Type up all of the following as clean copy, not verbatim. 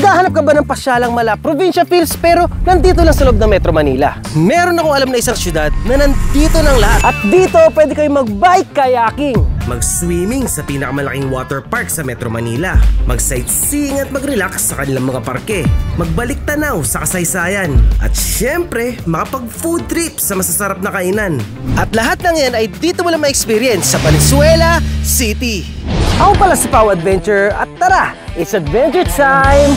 Naghahanap ka ba ng pasyalang mala provincia feels pero nandito lang sa loob ng Metro Manila? Meron akong alam na isang syudad na nandito ng lahat. At dito pwede kayo mag-bike kayaking, mag-swimming sa pinakamalaking water park sa Metro Manila, mag-sightseeing at mag-relax sa kanilang mga parke, magbalik tanaw sa kasaysayan, at syempre makapag-food trip sa masasarap na kainan. At lahat ng yan ay dito mo lang ma-experience sa Valenzuela City. Ako pala si Pau Adventure at tara, it's adventure time!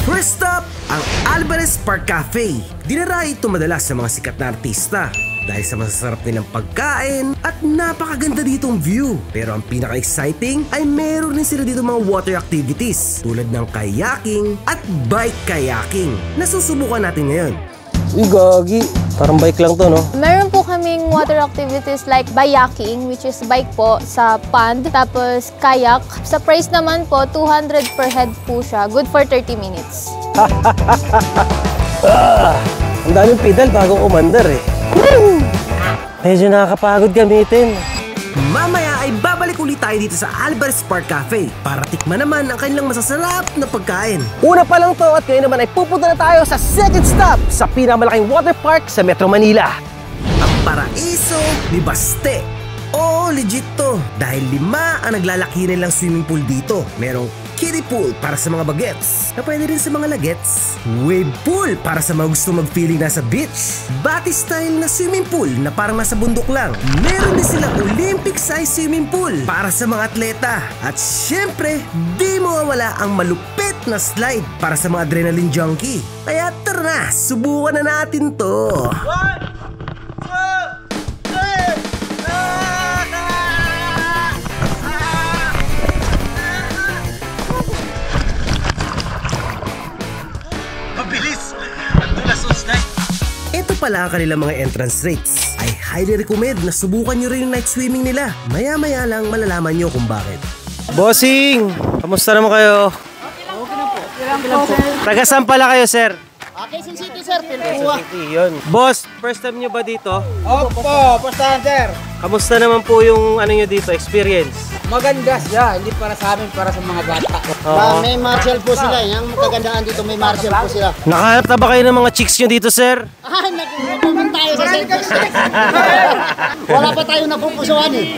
First up, ang Alvarez Park Cafe. Dinarayo ito madalas sa mga sikat na artista dahil sa masasarap nilang pagkain at napakaganda ditong view. Pero ang pinaka-exciting ay meron din sila dito mga water activities tulad ng kayaking at bike kayaking na susubukan natin ngayon. Uy, gagi. Parang bike lang to, no? Meron po kaming water activities like bayaking, which is bike po sa pond. Tapos kayak. Sa price naman po, 200 per head po siya. Good for 30 minutes. Ang daming pedal bago umandar eh. Medyo nakakapagod gamitin. Mamaya ay babalik ulit tayo dito sa Alvarez Park Cafe para tikman naman ang kanilang masasarap na pagkain. Una pa lang to at ngayon naman ay pupunta na tayo sa second stop sa pinakamalaking water park sa Metro Manila. Ang Paraiso ni Baste. Oo, legit to. Dahil 5 ang naglalaki nilang swimming pool dito. Merong kiddie pool para sa mga bagets na pwede rin sa mga lagets. Wave pool para sa mga gusto mag-feeling nasa beach. Bati style na swimming pool na parang nasa bundok lang. Meron din silang Olympic size swimming pool para sa mga atleta. At syempre, di mawawala ang malupit na slide para sa mga adrenaline junkie. Kaya tara na, subukan na natin to. 1, 2, 3! Ito pala ang kanilang mga entrance rates. I highly recommend na subukan nyo rin yung night swimming nila. Maya-maya lang malalaman nyo kung bakit. Bossing! Kamusta naman kayo? Okay na po. Taga saan pala kayo, sir? Quezon City, sir. Quezon City, yun. Boss, first time nyo ba dito? Opo, pustahan, sir. Kamusta naman po yung ano nyo dito, experience? Maganda siya, hindi para sa amin, para sa mga bata. May martial po sila, yung kagandaan dito, may martial po sila. Nakahanap na ba kayo ng mga chicks nyo dito, sir? Ay, nakukuman tayo sa service. Wala pa tayo napupusuan eh.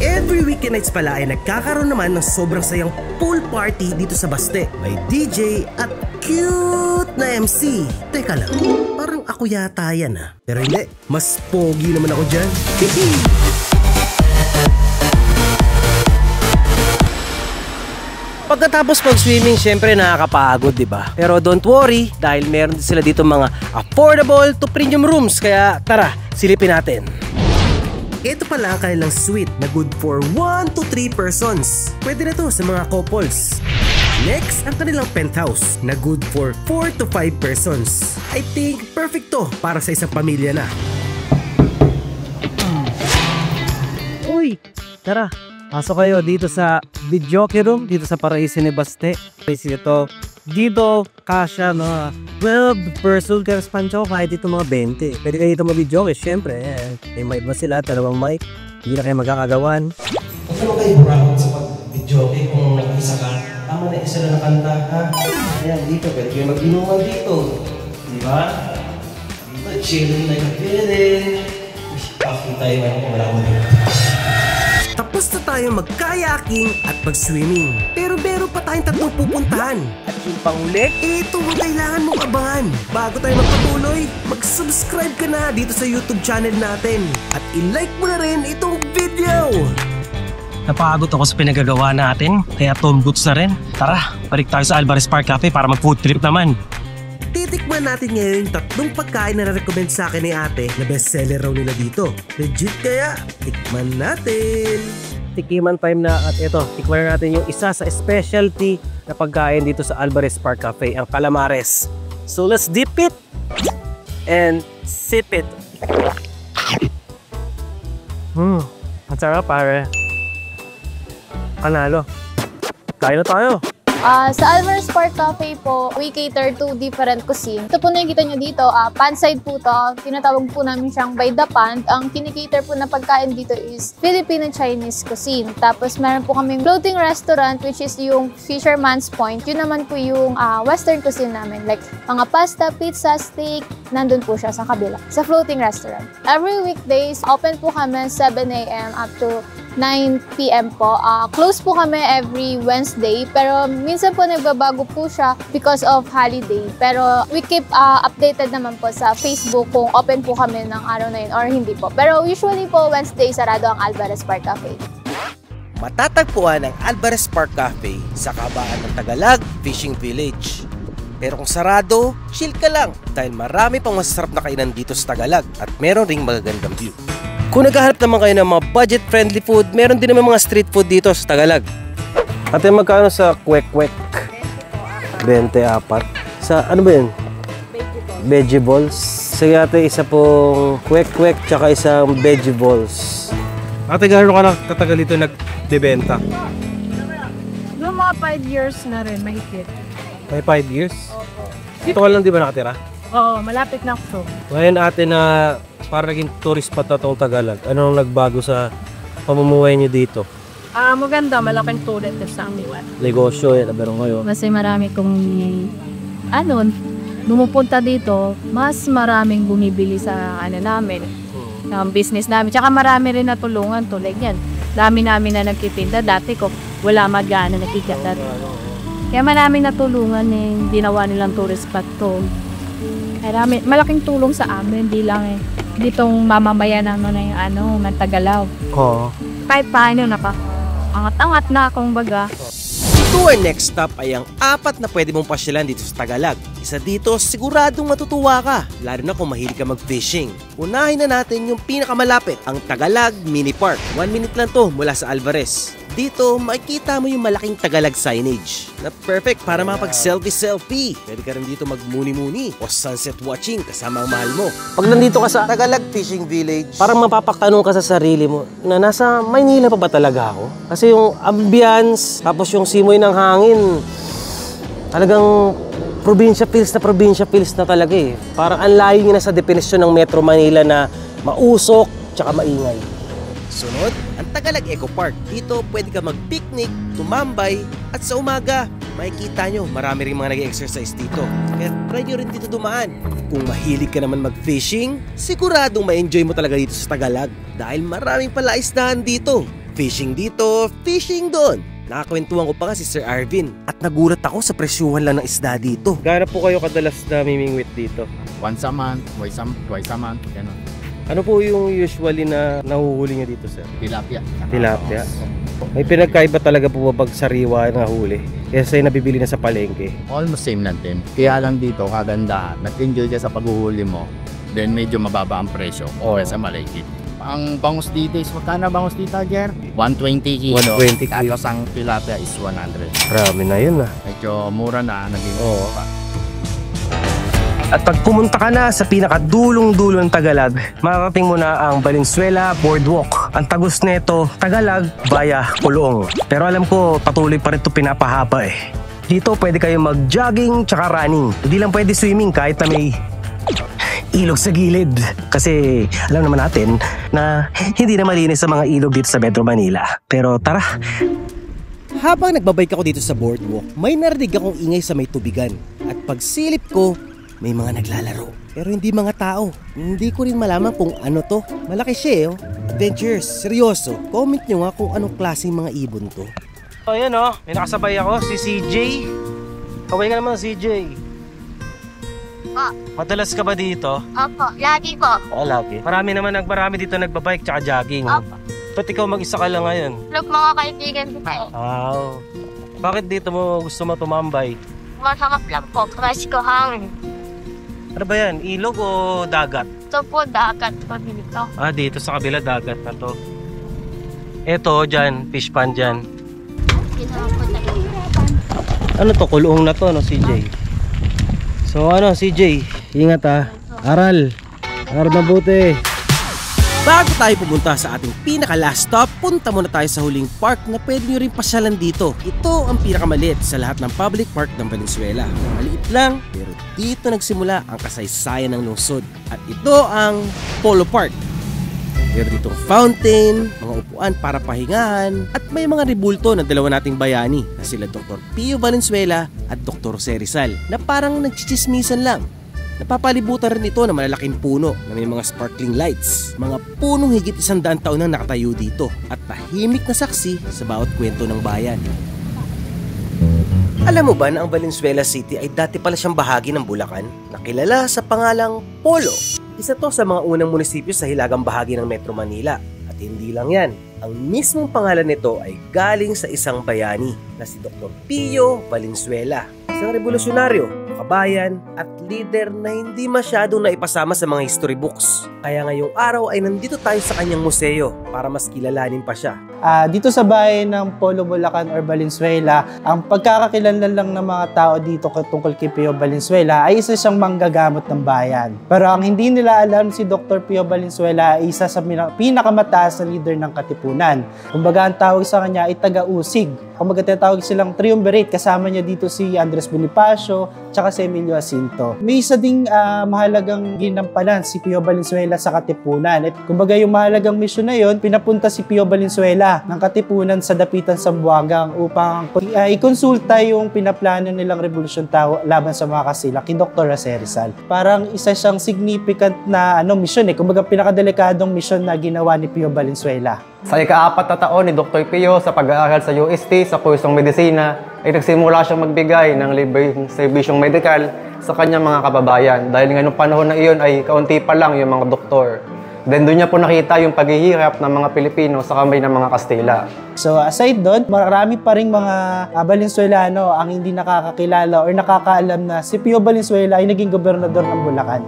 Every weekend nights pala ay nagkakaroon naman ng sobrang sayang pool party dito sa Baste. May DJ at cute na MC. Teka lang, parang ako yata yan ah. Pero hindi, mas pogi naman ako dyan. Pagkatapos pag-swimming, syempre nakakapagod, di ba? Pero don't worry, dahil meron din sila dito mga affordable to premium rooms. Kaya tara, silipin natin. Ito pala ang kanilang suite na good for 1 to 3 persons. Pwede na to sa mga couples. Next, ang kanilang penthouse na good for 4 to 5 persons. I think perfect to para sa isang pamilya na. Uy, tara. Pasok kayo dito sa videoke room, dito sa Paraiso ni Baste. Dito, kasha, no? 12 person ka spancho, kahit dito mga 20. Pwede kayo dito mag-videoke, syempre. May mic ba sila? 2 mic. Hindi na kayo magkakagawan. Huwag naman kayo brown sa pag-videoke kung isa ka. Tama na isa na nakanta, ha? Ayan, dito. Pwede kayo mag-inuman dito. Di ba? Dito, chilling like a pwede. Pakita tayo ngayon kung wala ko dito. Tapos na tayo mag-kayaking at mag-swimming. Pero meron pa tayong 3 pupuntahan. At yung panghuli, ito ang kailangan mong abangan. Bago tayo magpatuloy, mag-subscribe ka na dito sa YouTube channel natin. At i-like mo na rin itong video. Napagod ako sa pinagagawa natin, kaya tombuts na rin. Tara, balik tayo sa Alvarez Park Cafe para mag-food trip naman. Titikman natin ngayon yung 3 pagkain na na-recommend sa akin ni ate na bestseller raw nila dito. Legit kaya? Tikman natin! Tikiman time na at ito, tikman na natin yung isa sa specialty na pagkain dito sa Alvarez Park Cafe, ang calamares. So let's dip it and sip it. Ang sarap pare. Panalo. Kain na tayo. Sa Alvarez Park Cafe po, we cater to different cuisine. Ito po nakikita nyo dito, pan side po to. Tinatawag po namin siyang by the pan. Ang kinikater po na pagkain dito is Filipino-Chinese cuisine. Tapos meron po kaming floating restaurant which is yung Fisherman's Point. Yun naman po yung western cuisine namin. Like mga pasta, pizza, steak, nandun po siya sa kabila. Sa floating restaurant. Every weekdays, open po kami 7 a.m. up to 9 p.m. po. Close po kami every Wednesday, pero minsan po nagbabago po siya because of holiday. Pero we keep updated naman po sa Facebook kung open po kami ng araw na yun or hindi po. Pero usually po Wednesday sarado ang Alvarez Park Cafe. Matatagpuan ang Alvarez Park Cafe sa kabaan ng Tagalog Fishing Village. Pero kung sarado, chill ka lang dahil marami pang masasarap na kainan dito sa Tagalog at meron ring magagandang view. Kung naghahanap naman kayo ng mga budget-friendly food, meron din naman mga street food dito sa Tagalog. Ate, magkano sa kwek-kwek? 24. Sa ano ba yun? Vegetables. Sige ate, isa pong kwek-kwek tsaka isang vegetables. Ate, gano'n ka na katagal dito nagdebenta? Noong mga 5 years na rin, mahigit. May 5 years? Dito ka lang di ba nakatira? Oo, malapit na ako. Ngayon ate na para naging tourist spot na itong Tagalog, anong nagbago sa pamumuhay niyo dito? Maganda, malaking tulad na sa amin. Negosyo eh, pero ngayon. Kasi marami kong, bumupunta dito, mas maraming bumibili sa namin, business namin. Tsaka marami rin natulungan tulad yan. Dami namin na nagtitinda, dati ko wala magana nakikita. Kaya maraming natulungan ginawa nilang tourist spot to. Malaking tulong sa amin, di lang ditong mamamayan ng Tagalaw. Oo. Kahit paano angat-angat na kung baga. Ito ang next stop ay ang 4 na pwede mong pasyalan dito sa Tagalog. Isa dito, siguradong matutuwa ka, lalo na kung mahilig ka mag-fishing. Unahin na natin yung pinakamalapit, ang Tagalog Mini Park. 1 minute lang to mula sa Alvarez. Dito, makikita mo yung malaking Tagalog signage na perfect para makapag-selfie-selfie. Pwede ka rin dito mag-muni-muni o sunset watching kasama ang mahal mo. Pag nandito ka sa Tagalog Fishing Village, parang mapapagtanong ka sa sarili mo na nasa Maynila pa ba talaga ako? Kasi yung ambience, tapos yung simoy ng hangin, talagang probinsya feels na talaga eh. Parang ang layo niya na sa definisyon ng Metro Manila na mausok tsaka maingay. Sunod, ang Tagalog Eco Park. Dito pwede ka mag-picnic, tumambay, at sa umaga, makikita nyo, marami rin mga nag-exercise dito. Kaya try nyo rin dito dumaan. Kung mahilig ka naman mag-fishing, siguradong ma-enjoy mo talaga dito sa Tagalog dahil maraming palaisdahan dito. Fishing dito, fishing doon. Nakakwentuhan ko pa nga si Sir Arvin at nagulat ako sa presyuhan lang ng isda dito. Gaano po kayo kadalas na mimingwit dito? Once a month, twice a month, gano'n. Ano po yung usually na nahuhuli nyo dito, sir? Tilapia. Tilapia. May pinagkaiba talaga po ba pag sariwa na huli? Kesa yung nabibili na sa palengke? Almost same lang din. Kaya lang dito, kagandahan. Nag-enjoy ka sa paghuhuli mo, then medyo mababa ang presyo o sa malagkit. Ang bangus dito is, magkano bangus dito, Jer? 120 kilo. 120 kilo. Tapos ang tilapia is 100. Marami na yun ah. Medyo mura na, naging pa. At pag pumunta ka na sa pinakadulong-dulo ng Tagalog, makarating mo na ang Valenzuela Boardwalk. Ang tagus nito, Tagalog via Kulong. Pero alam ko, patuloy pa rin ito pinapahaba eh. Dito pwede kayo mag-jogging tsaka running. Hindi lang pwede swimming kahit na may ilog sa gilid. Kasi alam naman natin na hindi na malinis sa mga ilog dito sa Metro Manila. Pero tara! Habang nagbabike ako dito sa boardwalk, may narinig akong ingay sa may tubigan. At pagsilip ko, may mga naglalaro. Pero hindi mga tao. Hindi ko rin malaman kung ano to. Malaki siya eh. Adventures. Seryoso. Comment nyo nga kung anong klaseng mga ibon to. So ayan oh. May nakasabay ako. Si CJ. Kaway ka naman CJ. Madalas ka ba dito? Opo, lagi po. Lagi. Marami dito nagbabike tsaka jogging. Opo. Ba't ikaw mag-isa ka lang ngayon? Look, mga kaibigan ko po. Wow. Bakit dito mo gusto mo tumambay? Masarap lang po, presko hangin. Ano ba yan? Ilog o dagat? Ito po, dagat po dito. Dito sa kabila dagat na to. Eto, dyan, fish pan dyan. Ano to? Kulong na to, no, CJ? So, ano, CJ? Ingat Aral. Aral mabuti. Bago tayo pumunta sa ating pinaka-last stop, punta muna tayo sa huling park na pwede nyo rin pasyalan dito. Ito ang pinakamaliit sa lahat ng public park ng Valenzuela. Maliit lang, pero dito nagsimula ang kasaysayan ng lungsod. At ito ang Polo Park. Meron ditong fountain, mga upuan para pahingahan, at may mga rebulto ng dalawa nating bayani na sila Dr. Pio Valenzuela at Dr. Jose Rizal na parang nagchichismisan lang. Napapalibutan rin ito ng malalaking puno na may mga sparkling lights. Mga punong higit 100 taon nang nakatayo dito at tahimik na saksi sa bawat kwento ng bayan. Alam mo ba na ang Valenzuela City ay dati pala siyang bahagi ng Bulacan na kilala sa pangalang Polo? Isa to sa mga unang munisipyo sa hilagang bahagi ng Metro Manila. At hindi lang yan, ang mismong pangalan nito ay galing sa isang bayani na si Dr. Pio Valenzuela. Isang revolusyonaryo, kabayan at leader na hindi masyadong naipasama sa mga history books. Kaya ngayong araw ay nandito tayo sa kanyang museo para mas kilalanin pa siya. Dito sa bayan ng Polo, Bulacan or Valenzuela, ang pagkakakilanlan lang ng mga tao dito tungkol kay Pio Valenzuela ay isa siyang manggagamot ng bayan. Pero ang hindi nila alam, si Dr. Pio Valenzuela ay isa sa pinakamataas na leader ng Katipunan. Kumbaga ang tawag sa kanya ay taga-usig. Kumbaga tinatawag silang triumvirate, kasama niya dito si Andres Bonifacio tsaka si Emilio Jacinto. May isa ding mahalagang ginampanan si Pio Valenzuela sa Katipunan. At kumbaga yung mahalagang misyon na yon, pinapunta si Pio Valenzuela ng Katipunan sa Dapitan, Zamboanga upang ikonsulta yung pinaplano nilang revolusyon laban sa mga kasila kay Dr. Jose Rizal. Parang isa siyang significant na misyon kumbaga pinakadelikadong misyon na ginawa ni Pio Valenzuela. Sa ika-4 na taon ni Dr. Pio sa pag-aaral sa UST sa kursong medisina, ay nagsimula siyang magbigay ng libreng serbisyong medikal sa kanyang mga kababayan dahil ngayong panahon na iyon ay kaunti pa lang yung mga doktor. Then doon niya po nakita yung paghihirap ng mga Pilipino sa kamay ng mga Kastila. So aside doon, marami pa ring mga Valenzuelano ang hindi nakakakilala or nakakaalam na si Pio Valenzuela ay naging gobernador ng Bulacan.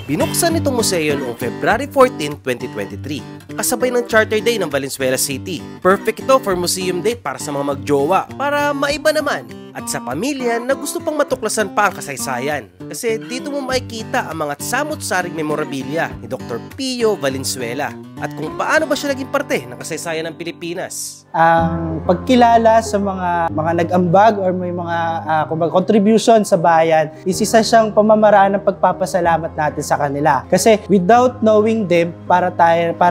Binuksan itong museo noong February 14, 2023, kasabay ng Charter Day ng Valenzuela City. Perfect ito for museum day para sa mga magjowa, para maiba naman, at sa pamilya na gusto pang matuklasan pa ang kasaysayan. Kasi dito mo makikita ang mga samot-saring memorabilia ni Dr. Pio Valenzuela at kung paano ba siya naging parte ng kasaysayan ng Pilipinas. Ang pagkilala sa mga nag-ambag or may mga contribution sa bayan is isa siyang pamamaraan ng pagpapasalamat natin sa kanila. Kasi without knowing them, para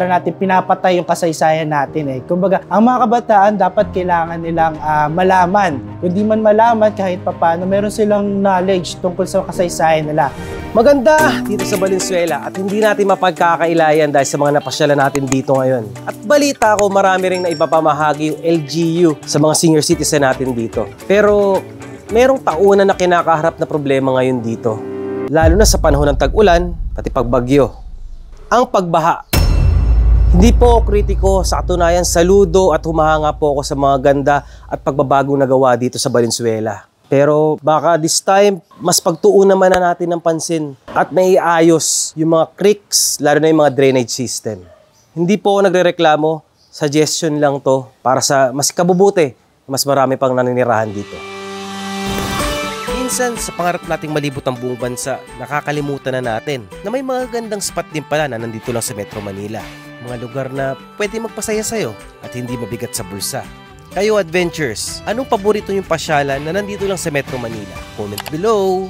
natin pinapatay yung kasaysayan natin Kumbaga, ang mga kabataan dapat kailangan nilang malaman. Kung di man malaman kahit papaano, meron silang knowledge tungkol sa kasaysayan nila. Maganda dito sa Valenzuela at hindi natin mapagkakailayan dahil sa mga napasyalan natin dito ngayon. At balita ko, marami ring naipapamahagi yung LGU sa mga senior citizen natin dito. Pero merong taunan na kinakaharap na problema ngayon dito. Lalo na sa panahon ng tag-ulan, pati pagbagyo. Ang pagbaha. Hindi po kritiko, sa katunayan saludo at humahanga po ako sa mga ganda at pagbabagong nagawa dito sa Valenzuela. Pero baka this time, mas pagtuunan naman na natin ng pansin at naiayos yung mga creeks, lalo na yung mga drainage system. Hindi po ako nagrereklamo, suggestion lang to para sa mas kabubuti, mas marami pang naninirahan dito. Minsan, sa pangarap nating malibot ang buong bansa, nakakalimutan na natin na may mga gandang spot din pala na nandito lang sa Metro Manila. Mga lugar na pwede magpasaya sa'yo at hindi mabigat sa bulsa. Kayo adventures, anong paborito yung pasyalan na nandito lang sa Metro Manila? Comment below!